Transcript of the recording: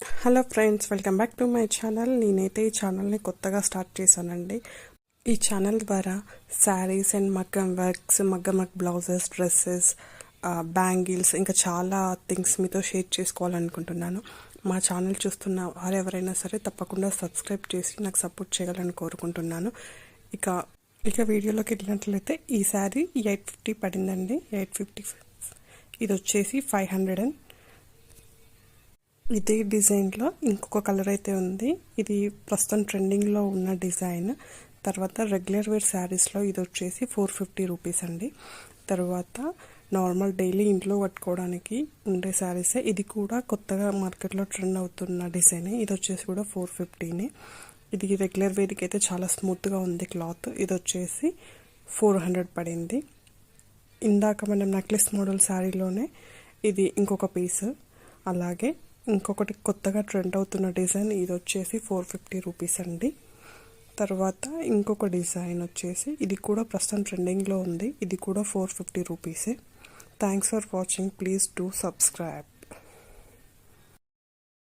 Hello friends, welcome back to my channel. నేనైతే ఈ ఛానల్ని కొత్తగా స్టార్ట్ చేశానండి. ఈ ఛానల్ ద్వారా శారీస్ అండ్ మగ్గం వర్క్స్, మగ్గం వర్క్ బ్లౌజెస్, డ్రెస్సెస్, బ్యాంగిల్స్, ఇంకా చాలా థింగ్స్ మీతో షేర్ చేసుకోవాలనుకుంటున్నాను. మా ఛానల్ చూస్తున్న వారు ఎవరైనా సరే తప్పకుండా సబ్స్క్రైబ్ చేసి నాకు సపోర్ట్ చేయాలని కోరుకుంటున్నాను. ఇక వీడియోలోకి వెళ్ళినట్లయితే ఈ శారీ 850 పడిందండి. 850. ఇది వచ్చేసి 500. ఇదే డిజైన్లో ఇంకొక కలర్ అయితే ఉంది. ఇది ప్రస్తుతం ట్రెండింగ్లో ఉన్న డిజైన్. తర్వాత రెగ్యులర్ వేర్ శారీస్లో ఇది వచ్చేసి 450 రూపీస్ అండి. తర్వాత నార్మల్ డైలీ ఇంట్లో కట్టుకోవడానికి ఉండే శారీసే. ఇది కూడా కొత్తగా మార్కెట్లో ట్రెండ్ అవుతున్న డిజైనే. ఇది వచ్చేసి కూడా 450నే. ఇది రెగ్యులర్ వేర్కి అయితే చాలా స్మూత్గా ఉంది క్లాత్. ఇది వచ్చేసి 400 పడింది. ఇందాక మనం నెక్లెస్ మోడల్ శారీలోనే ఇది ఇంకొక పీస్. అలాగే ఇంకొకటి కొత్తగా ట్రెండ్ అవుతున్న డిజైన్, ఇది వచ్చేసి 450 రూపీస్ అండి. తర్వాత ఇంకొక డిజైన్ వచ్చేసి ఇది కూడా ప్రస్తుతం ట్రెండింగ్లో ఉంది. ఇది కూడా 450 రూపీసే. Thanks for watching. Please do subscribe.